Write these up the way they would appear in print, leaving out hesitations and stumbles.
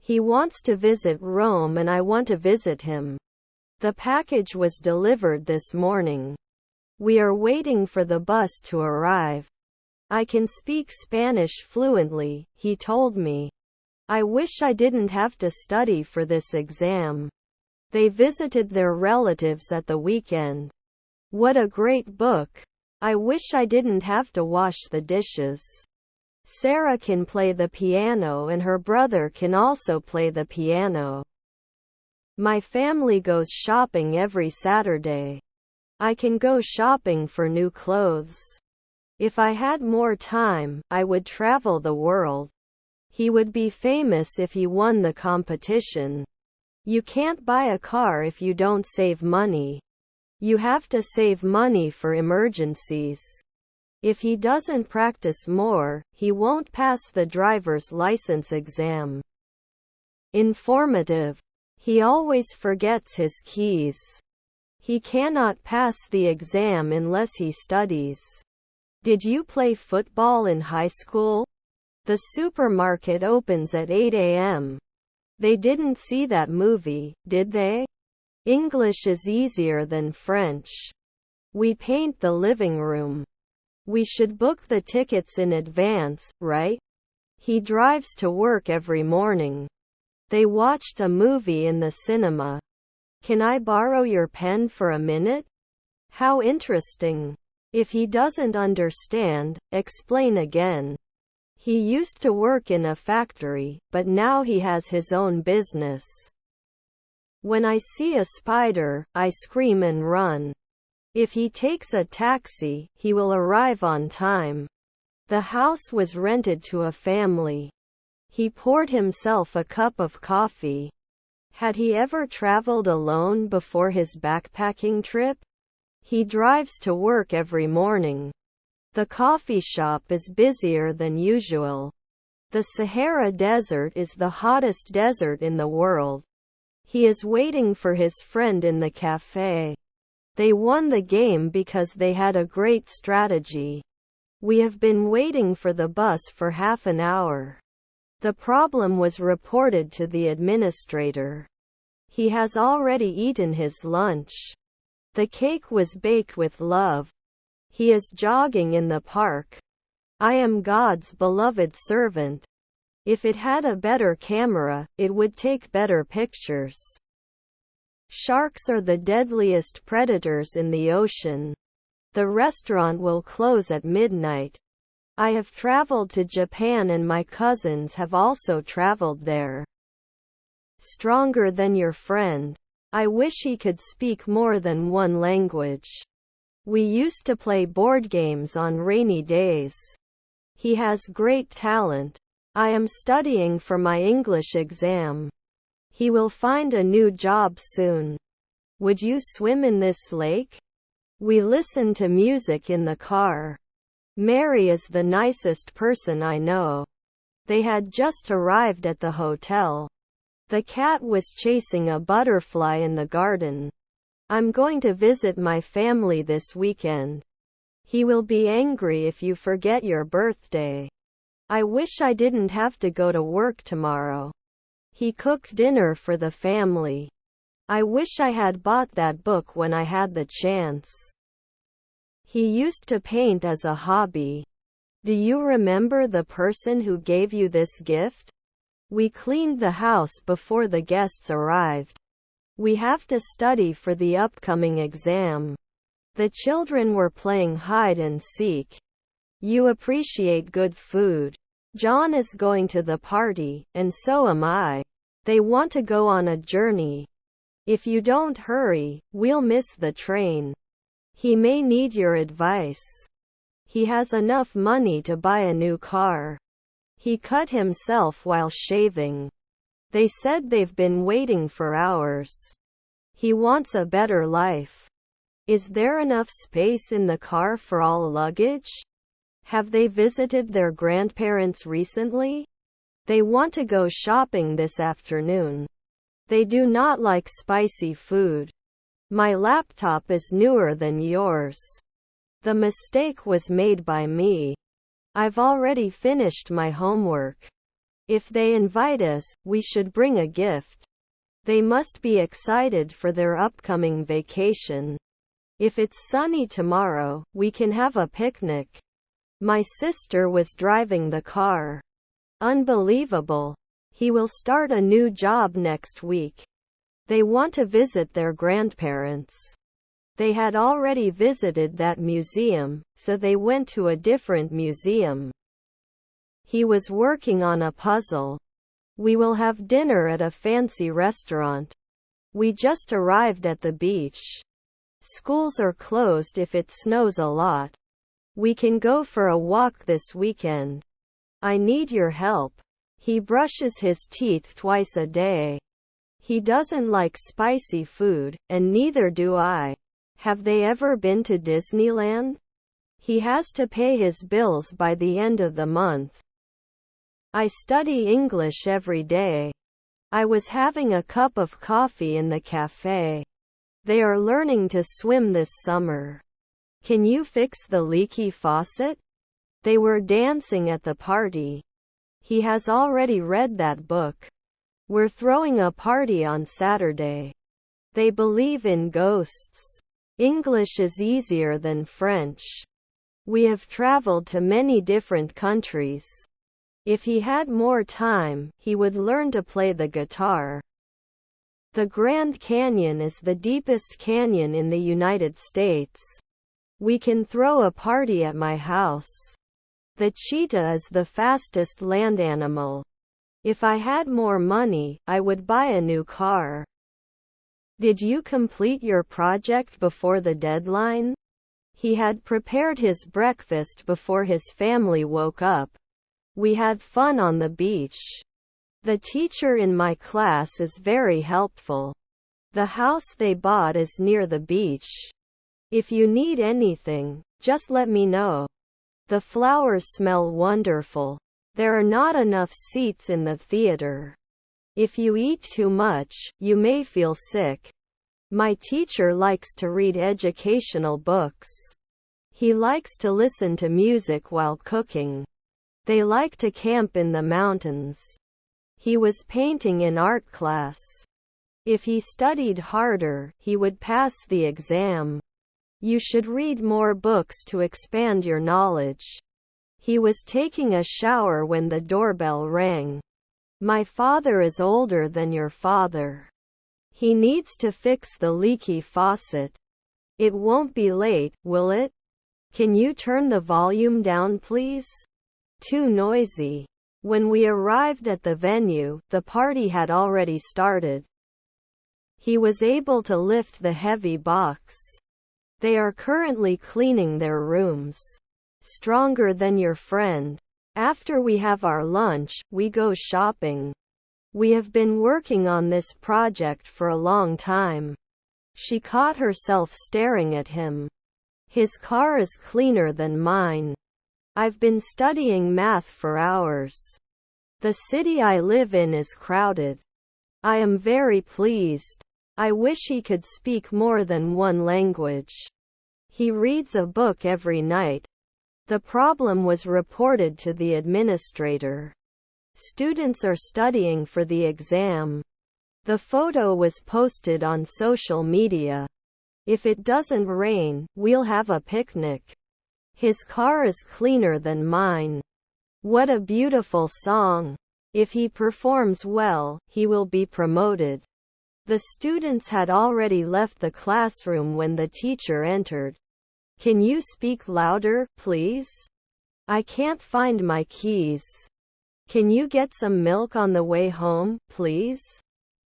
He wants to visit Rome and I want to visit him. The package was delivered this morning. We are waiting for the bus to arrive. I can speak Spanish fluently, he told me. I wish I didn't have to study for this exam. They visited their relatives at the weekend. What a great book. I wish I didn't have to wash the dishes. Sarah can play the piano and her brother can also play the piano. My family goes shopping every Saturday. I can go shopping for new clothes. If I had more time, I would travel the world. He would be famous if he won the competition. You can't buy a car if you don't save money. You have to save money for emergencies. If he doesn't practice more, he won't pass the driver's license exam. Informative. He always forgets his keys. He cannot pass the exam unless he studies. Did you play football in high school? The supermarket opens at 8 a.m. They didn't see that movie, did they? English is easier than French. We paint the living room. We should book the tickets in advance, right? He drives to work every morning. They watched a movie in the cinema. Can I borrow your pen for a minute? How interesting. If he doesn't understand, explain again. He used to work in a factory, but now he has his own business. When I see a spider, I scream and run. If he takes a taxi, he will arrive on time. The house was rented to a family. He poured himself a cup of coffee. Had he ever traveled alone before his backpacking trip? He drives to work every morning. The coffee shop is busier than usual. The Sahara Desert is the hottest desert in the world. He is waiting for his friend in the cafe. They won the game because they had a great strategy. We have been waiting for the bus for half an hour. The problem was reported to the administrator. He has already eaten his lunch. The cake was baked with love. He is jogging in the park. I am God's beloved servant. If it had a better camera, it would take better pictures. Sharks are the deadliest predators in the ocean. The restaurant will close at midnight. I have traveled to Japan and my cousins have also traveled there. Stronger than your friend. I wish he could speak more than one language. We used to play board games on rainy days. He has great talent. I am studying for my English exam. He will find a new job soon. Would you swim in this lake? We listen to music in the car. Mary is the nicest person I know. They had just arrived at the hotel. The cat was chasing a butterfly in the garden. I'm going to visit my family this weekend. He will be angry if you forget your birthday. I wish I didn't have to go to work tomorrow. He cooked dinner for the family. I wish I had bought that book when I had the chance. He used to paint as a hobby. Do you remember the person who gave you this gift? We cleaned the house before the guests arrived. We have to study for the upcoming exam. The children were playing hide and seek. You appreciate good food. John is going to the party, and so am I. They want to go on a journey. If you don't hurry, we'll miss the train. He may need your advice. He has enough money to buy a new car. He cut himself while shaving. They said they've been waiting for hours. He wants a better life. Is there enough space in the car for all luggage? Have they visited their grandparents recently? They want to go shopping this afternoon. They do not like spicy food. My laptop is newer than yours. The mistake was made by me. I've already finished my homework. If they invite us, we should bring a gift. They must be excited for their upcoming vacation. If it's sunny tomorrow, we can have a picnic. My sister was driving the car. Unbelievable. He will start a new job next week. They want to visit their grandparents. They had already visited that museum, so they went to a different museum. He was working on a puzzle. We will have dinner at a fancy restaurant. We just arrived at the beach. Schools are closed if it snows a lot. We can go for a walk this weekend. I need your help. He brushes his teeth twice a day. He doesn't like spicy food, and neither do I. Have they ever been to Disneyland? He has to pay his bills by the end of the month. I study English every day. I was having a cup of coffee in the cafe. They are learning to swim this summer. Can you fix the leaky faucet? They were dancing at the party. He has already read that book. We're throwing a party on Saturday. They believe in ghosts. English is easier than French. We have traveled to many different countries. If he had more time, he would learn to play the guitar. The Grand Canyon is the deepest canyon in the United States. We can throw a party at my house. The cheetah is the fastest land animal. If I had more money, I would buy a new car. Did you complete your project before the deadline? He had prepared his breakfast before his family woke up. We had fun on the beach. The teacher in my class is very helpful. The house they bought is near the beach. If you need anything, just let me know. The flowers smell wonderful. There are not enough seats in the theater. If you eat too much, you may feel sick. My teacher likes to read educational books. He likes to listen to music while cooking. They like to camp in the mountains. He was painting in art class. If he studied harder, he would pass the exam. You should read more books to expand your knowledge. He was taking a shower when the doorbell rang. My father is older than your father. He needs to fix the leaky faucet. It won't be late, will it? Can you turn the volume down, please? Too noisy. When we arrived at the venue, the party had already started. He was able to lift the heavy box. They are currently cleaning their rooms. Stronger than your friend. After we have our lunch, we go shopping. We have been working on this project for a long time. She caught herself staring at him. His car is cleaner than mine. I've been studying math for hours. The city I live in is crowded. I am very pleased. I wish he could speak more than one language. He reads a book every night. The problem was reported to the administrator. Students are studying for the exam. The photo was posted on social media. If it doesn't rain, we'll have a picnic. His car is cleaner than mine. What a beautiful song. If he performs well, he will be promoted. The students had already left the classroom when the teacher entered. Can you speak louder, please? I can't find my keys. Can you get some milk on the way home, please?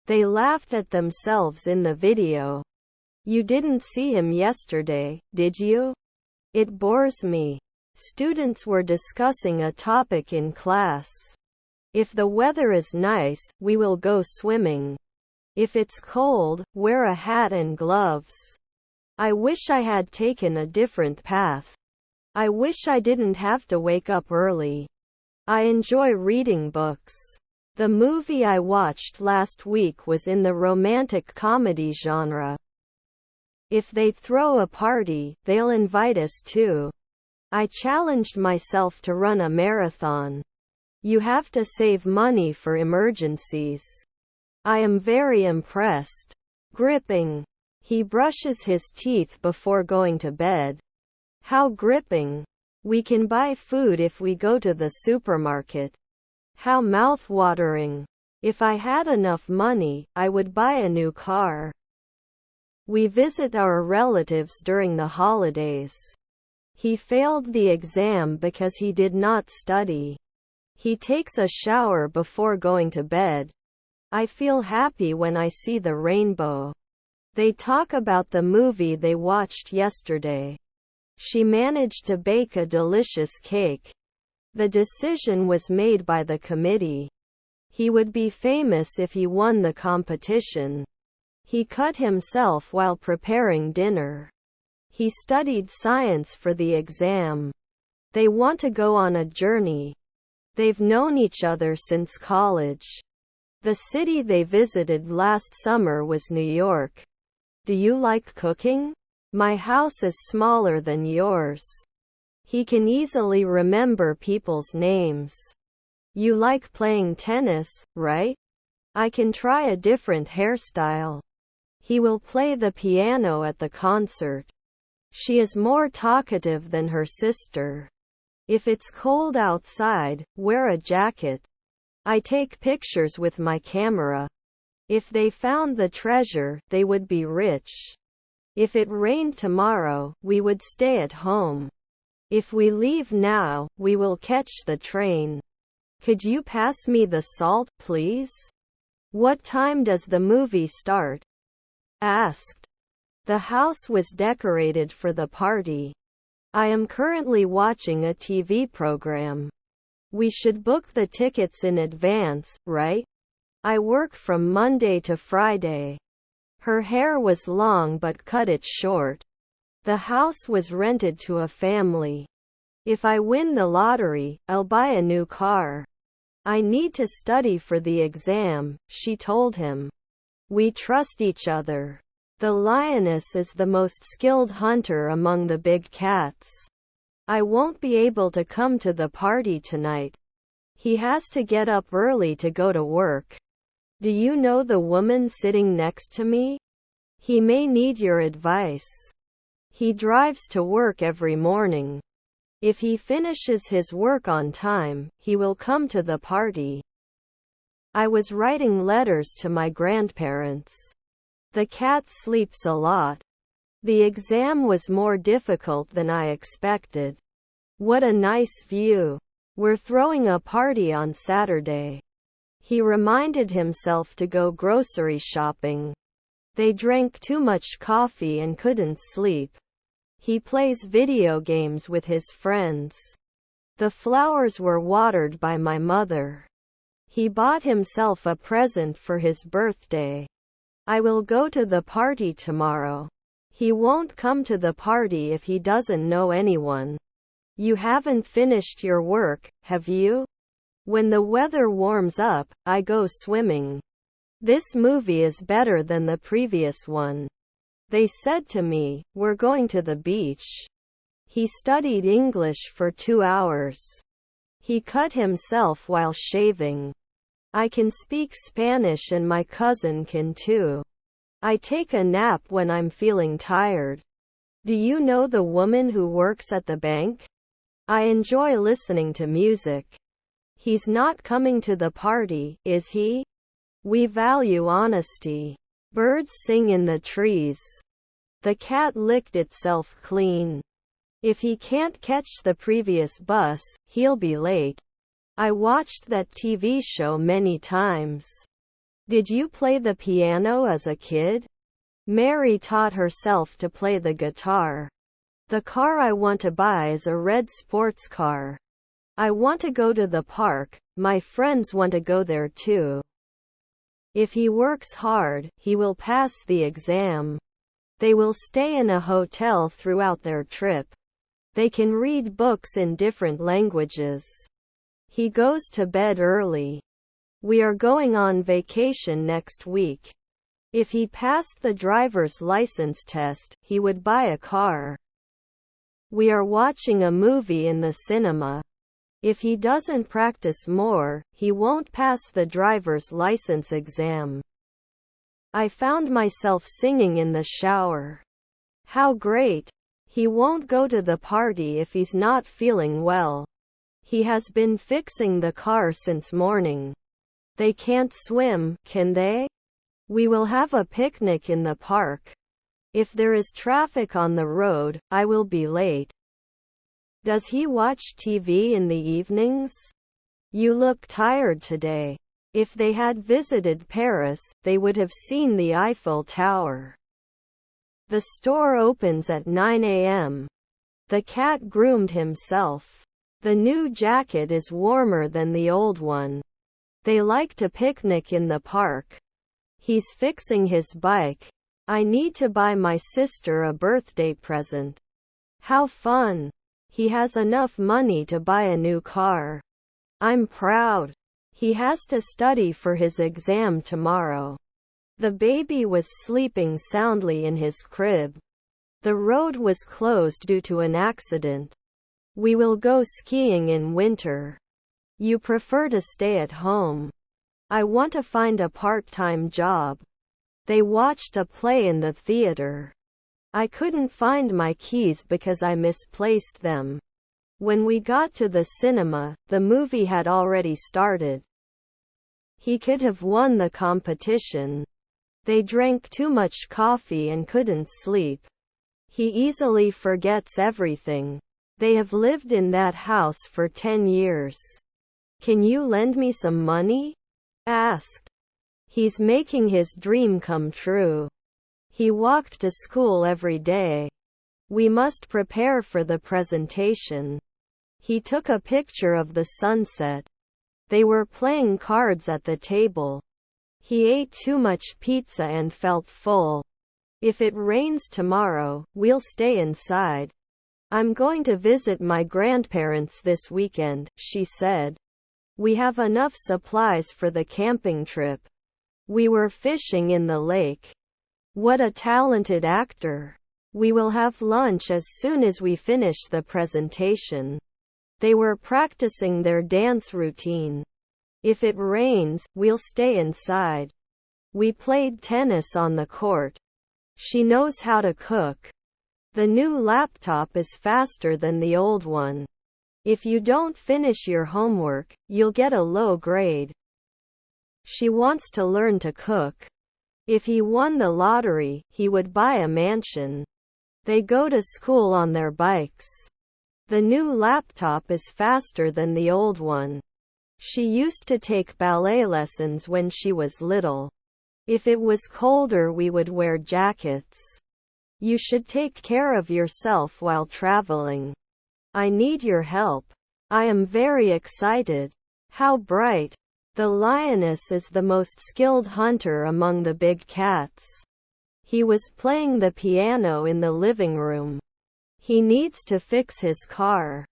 They laughed at themselves in the video. You didn't see him yesterday, did you? It bores me. Students were discussing a topic in class. If the weather is nice, we will go swimming. If it's cold, wear a hat and gloves. I wish I had taken a different path. I wish I didn't have to wake up early. I enjoy reading books. The movie I watched last week was in the romantic comedy genre. If they throw a party, they'll invite us too. I challenged myself to run a marathon. You have to save money for emergencies. I am very impressed. Gripping. He brushes his teeth before going to bed. How gripping. We can buy food if we go to the supermarket. How mouth-watering. If I had enough money, I would buy a new car. We visit our relatives during the holidays. He failed the exam because he did not study. He takes a shower before going to bed. I feel happy when I see the rainbow. They talk about the movie they watched yesterday. She managed to bake a delicious cake. The decision was made by the committee. He would be famous if he won the competition. He cut himself while preparing dinner. He studied science for the exam. They want to go on a journey. They've known each other since college. The city they visited last summer was New York. Do you like cooking? My house is smaller than yours. He can easily remember people's names. You like playing tennis, right? I can try a different hairstyle. He will play the piano at the concert. She is more talkative than her sister. If it's cold outside, wear a jacket. I take pictures with my camera. If they found the treasure, they would be rich. If it rained tomorrow, we would stay at home. If we leave now, we will catch the train. Could you pass me the salt, please? What time does the movie start? Asked. The house was decorated for the party. I am currently watching a TV program. We should book the tickets in advance, right? I work from Monday to Friday. Her hair was long but cut it short. The house was rented to a family. If I win the lottery, I'll buy a new car. I need to study for the exam, she told him. We trust each other. The lioness is the most skilled hunter among the big cats. I won't be able to come to the party tonight. He has to get up early to go to work. Do you know the woman sitting next to me? He may need your advice. He drives to work every morning. If he finishes his work on time, he will come to the party. I was writing letters to my grandparents. The cat sleeps a lot. The exam was more difficult than I expected. What a nice view. We're throwing a party on Saturday. He reminded himself to go grocery shopping. They drank too much coffee and couldn't sleep. He plays video games with his friends. The flowers were watered by my mother. He bought himself a present for his birthday. I will go to the party tomorrow. He won't come to the party if he doesn't know anyone. You haven't finished your work, have you? When the weather warms up, I go swimming. This movie is better than the previous one. They said to me, we're going to the beach. He studied English for 2 hours. He cut himself while shaving. I can speak Spanish and my cousin can too. I take a nap when I'm feeling tired. Do you know the woman who works at the bank? I enjoy listening to music. He's not coming to the party, is he? We value honesty. Birds sing in the trees. The cat licked itself clean. If he can't catch the previous bus, he'll be late. I watched that TV show many times. Did you play the piano as a kid? Mary taught herself to play the guitar. The car I want to buy is a red sports car. I want to go to the park, my friends want to go there too. If he works hard, he will pass the exam. They will stay in a hotel throughout their trip. They can read books in different languages. He goes to bed early. We are going on vacation next week. If he passed the driver's license test, he would buy a car. We are watching a movie in the cinema. If he doesn't practice more, he won't pass the driver's license exam. I found myself singing in the shower. How great! He won't go to the party if he's not feeling well. He has been fixing the car since morning. They can't swim, can they? We will have a picnic in the park. If there is traffic on the road, I will be late. Does he watch TV in the evenings? You look tired today. If they had visited Paris, they would have seen the Eiffel Tower. The store opens at 9 a.m. The cat groomed himself. The new jacket is warmer than the old one. They like to picnic in the park. He's fixing his bike. I need to buy my sister a birthday present. How fun! He has enough money to buy a new car. I'm proud. He has to study for his exam tomorrow. The baby was sleeping soundly in his crib. The road was closed due to an accident. We will go skiing in winter. You prefer to stay at home. I want to find a part-time job. They watched a play in the theater. I couldn't find my keys because I misplaced them. When we got to the cinema, the movie had already started. He could have won the competition. They drank too much coffee and couldn't sleep. He easily forgets everything. They have lived in that house for 10 years. Can you lend me some money? Asked. He's making his dream come true. He walked to school every day. We must prepare for the presentation. He took a picture of the sunset. They were playing cards at the table. He ate too much pizza and felt full. If it rains tomorrow, we'll stay inside. I'm going to visit my grandparents this weekend, she said. We have enough supplies for the camping trip. We were fishing in the lake. What a talented actor. We will have lunch as soon as we finish the presentation. They were practicing their dance routine. If it rains, we'll stay inside. We played tennis on the court. She knows how to cook. The new laptop is faster than the old one. If you don't finish your homework, you'll get a low grade. She wants to learn to cook. If he won the lottery, he would buy a mansion. They go to school on their bikes. The new laptop is faster than the old one. She used to take ballet lessons when she was little. If it was colder, we would wear jackets. You should take care of yourself while traveling. I need your help. I am very excited. How bright. The lioness is the most skilled hunter among the big cats. He was playing the piano in the living room. He needs to fix his car.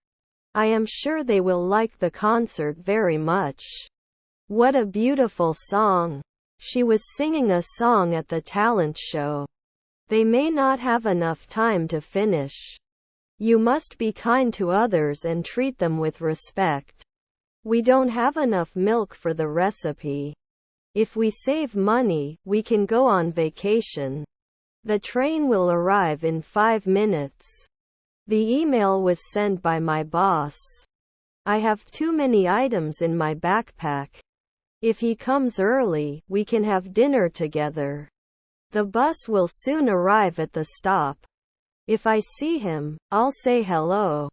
I am sure they will like the concert very much. What a beautiful song. She was singing a song at the talent show. They may not have enough time to finish. You must be kind to others and treat them with respect. We don't have enough milk for the recipe. If we save money, we can go on vacation. The train will arrive in 5 minutes. The email was sent by my boss. I have too many items in my backpack. If he comes early, we can have dinner together. The bus will soon arrive at the stop. If I see him, I'll say hello.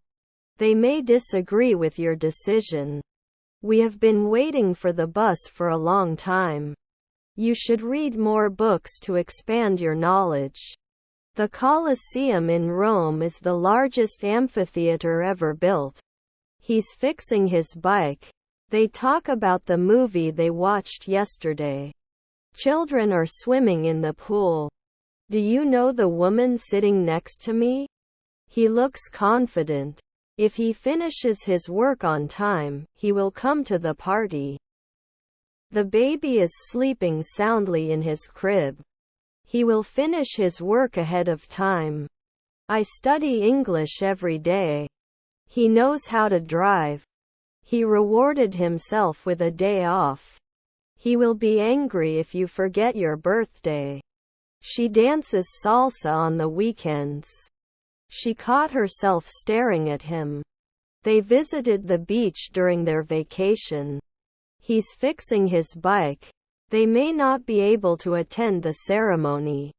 They may disagree with your decision. We have been waiting for the bus for a long time. You should read more books to expand your knowledge. The Colosseum in Rome is the largest amphitheater ever built. He's fixing his bike. They talk about the movie they watched yesterday. Children are swimming in the pool. Do you know the woman sitting next to me? He looks confident. If he finishes his work on time, he will come to the party. The baby is sleeping soundly in his crib. He will finish his work ahead of time. I study English every day. He knows how to drive. He rewarded himself with a day off. He will be angry if you forget your birthday. She dances salsa on the weekends. She caught herself staring at him. They visited the beach during their vacation. He's fixing his bike. They may not be able to attend the ceremony.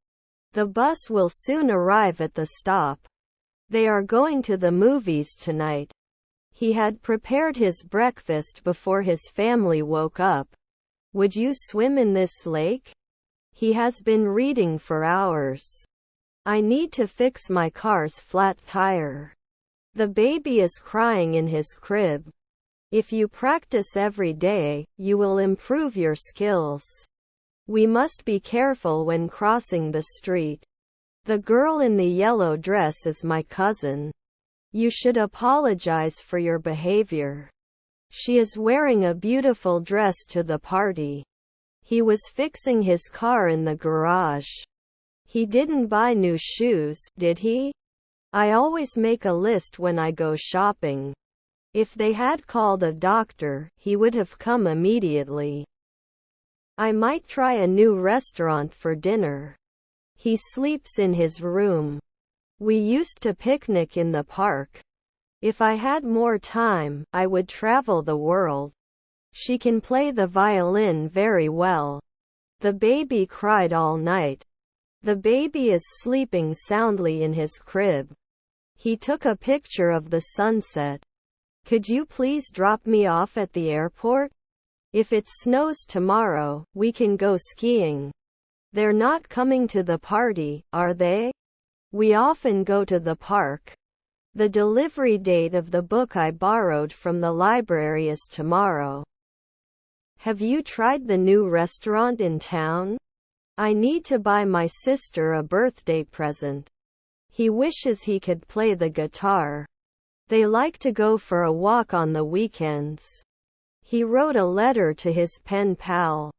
The bus will soon arrive at the stop. They are going to the movies tonight. He had prepared his breakfast before his family woke up. Would you swim in this lake? He has been reading for hours. I need to fix my car's flat tire. The baby is crying in his crib. If you practice every day, you will improve your skills. We must be careful when crossing the street. The girl in the yellow dress is my cousin. You should apologize for your behavior. She is wearing a beautiful dress to the party. He was fixing his car in the garage. He didn't buy new shoes, did he? I always make a list when I go shopping. If they had called a doctor, he would have come immediately. I might try a new restaurant for dinner. He sleeps in his room. We used to picnic in the park. If I had more time, I would travel the world. She can play the violin very well. The baby cried all night. The baby is sleeping soundly in his crib. He took a picture of the sunset. Could you please drop me off at the airport? If it snows tomorrow, we can go skiing. They're not coming to the party, are they? We often go to the park. The delivery date of the book I borrowed from the library is tomorrow. Have you tried the new restaurant in town? I need to buy my sister a birthday present. He wishes he could play the guitar. They like to go for a walk on the weekends. He wrote a letter to his pen pal.